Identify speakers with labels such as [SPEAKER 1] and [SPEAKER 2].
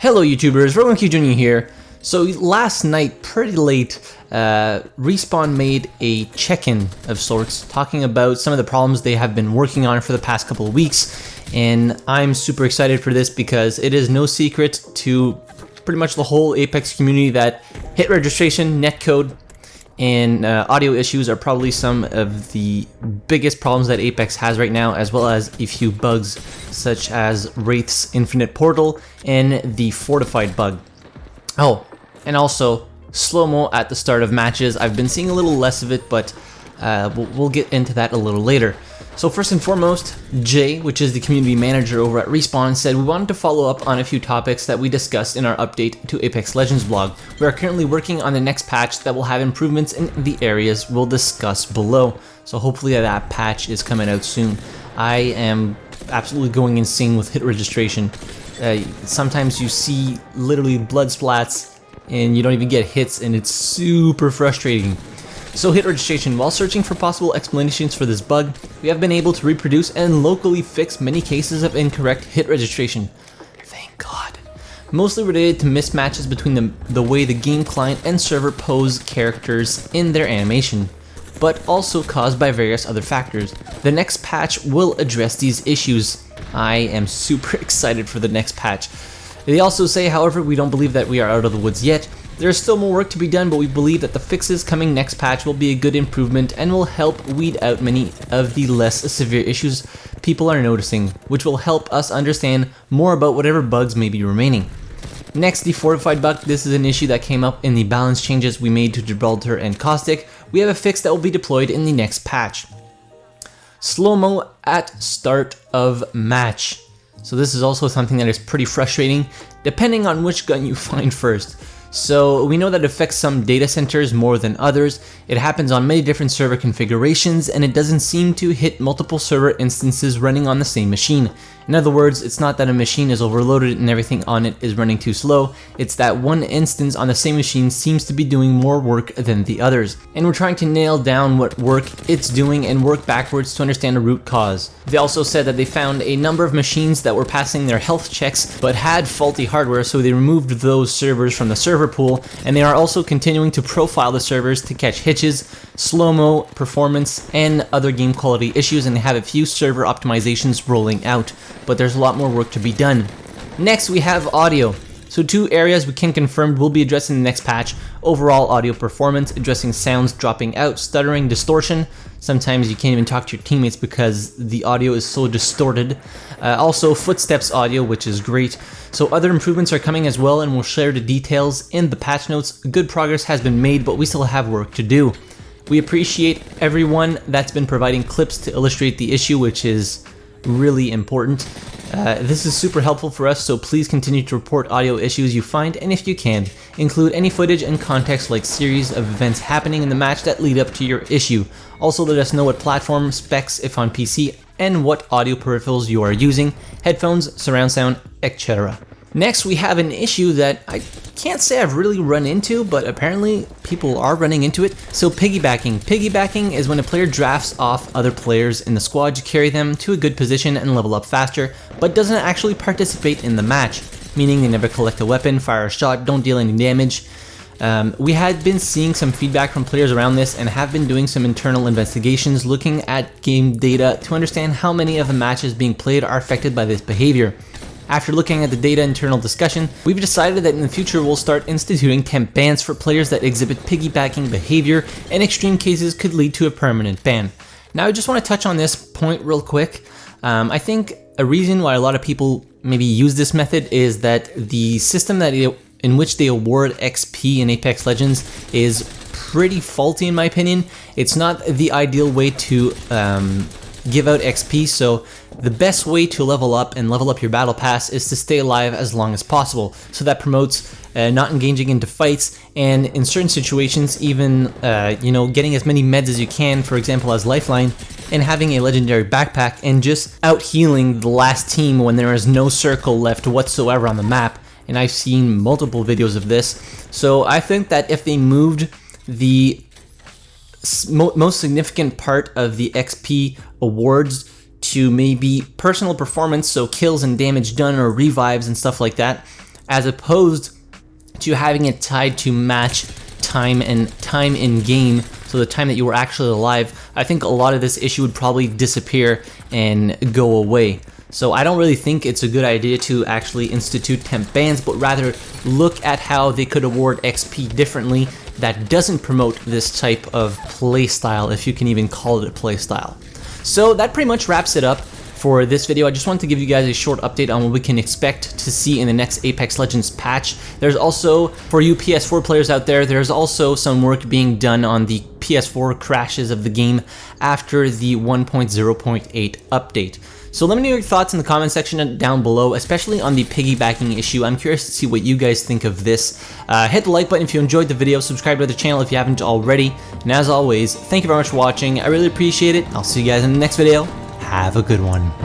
[SPEAKER 1] Hello YouTubers, RogueMonkeyJr here. So last night, pretty late, Respawn made a check-in of sorts, talking about some of the problems they have been working on for the past couple of weeks. And I'm super excited for this because it is no secret to pretty much the whole Apex community that hit registration, netcode, and audio issues are probably some of the biggest problems that Apex has right now, as well as a few bugs such as Wraith's Infinite Portal and the Fortified bug. Oh, and also slow-mo at the start of matches. I've been seeing a little less of it, but we'll get into that a little later. So first and foremost, Jay, which is the community manager over at Respawn, said we wanted to follow up on a few topics that we discussed in our update to Apex Legends blog. We are currently working on the next patch that will have improvements in the areas we'll discuss below. So hopefully that patch is coming out soon. I am absolutely going insane with hit registration. Sometimes you see literally blood splats and you don't even get hits, and it's super frustrating. So hit registration. While searching for possible explanations for this bug, we have been able to reproduce and locally fix many cases of incorrect hit registration. Thank God. Mostly related to mismatches between the way the game client and server pose characters in their animation, but also caused by various other factors. The next patch will address these issues. I am super excited for the next patch. They also say, however, we don't believe that we are out of the woods yet. There is still more work to be done, but we believe that the fixes coming next patch will be a good improvement and will help weed out many of the less severe issues people are noticing, which will help us understand more about whatever bugs may be remaining. Next, the Fortified bug. This is an issue that came up in the balance changes we made to Gibraltar and Caustic. We have a fix that will be deployed in the next patch. Slow-mo at start of match. So this is also something that is pretty frustrating, depending on which gun you find first. So we know that it affects some data centers more than others. It happens on many different server configurations, and it doesn't seem to hit multiple server instances running on the same machine. In other words, it's not that a machine is overloaded and everything on it is running too slow, it's that one instance on the same machine seems to be doing more work than the others. And we're trying to nail down what work it's doing and work backwards to understand the root cause. They also said that they found a number of machines that were passing their health checks but had faulty hardware, so they removed those servers from the server pool, and they are also continuing to profile the servers to catch hitches, slow-mo, performance, and other game quality issues, and they have a few server optimizations rolling out, but there's a lot more work to be done. Next, we have audio. So two areas we can confirm will be addressed in the next patch: overall audio performance, addressing sounds dropping out, stuttering, distortion. Sometimes you can't even talk to your teammates because the audio is so distorted. Also footsteps audio, which is great. So other improvements are coming as well, and we'll share the details in the patch notes. Good progress has been made, but we still have work to do. We appreciate everyone that's been providing clips to illustrate the issue, which is really important. This is super helpful for us, so please continue to report audio issues you find, and if you can, include any footage and context like series of events happening in the match that lead up to your issue. Also let us know what platform, specs if on PC, and what audio peripherals you are using: headphones, surround sound, etc. Next, we have an issue that I can't say I've really run into, but apparently people are running into it. So piggybacking. Piggybacking is when a player drafts off other players in the squad to carry them to a good position and level up faster, but doesn't actually participate in the match, meaning they never collect a weapon, fire a shot, don't deal any damage. We had been seeing some feedback from players around this and have been doing some internal investigations looking at game data to understand how many of the matches being played are affected by this behavior. After looking at the data internal discussion, we've decided that in the future we'll start instituting temp bans for players that exhibit piggybacking behavior, and extreme cases could lead to a permanent ban. Now I just want to touch on this point real quick. I think a reason why a lot of people maybe use this method is that the system in which they award XP in Apex Legends is pretty faulty in my opinion. It's not the ideal way to give out XP, so the best way to level up and level up your battle pass is to stay alive as long as possible. So that promotes not engaging into fights, and in certain situations even getting as many meds as you can, for example as lifeline, and having a legendary backpack and just out healing the last team when there is no circle left whatsoever on the map. And I've seen multiple videos of this. So I think that if they moved the most significant part of the XP awards to maybe personal performance, so kills and damage done or revives and stuff like that, as opposed to having it tied to match time and time in game, so the time that you were actually alive. I think a lot of this issue would probably disappear and go away. So I don't really think it's a good idea to actually institute temp bans, but rather look at how they could award XP differently that doesn't promote this type of playstyle, if you can even call it a playstyle. So that pretty much wraps it up for this video. I just wanted to give you guys a short update on what we can expect to see in the next Apex Legends patch. There's also, for you PS4 players out there, there's also some work being done on the PS4 crashes of the game after the 1.0.8 update. So let me know your thoughts in the comment section down below, especially on the piggybacking issue. I'm curious to see what you guys think of this. Hit the like button if you enjoyed the video, subscribe to the channel if you haven't already, and as always, thank you very much for watching. I really appreciate it. I'll see you guys in the next video. Have a good one.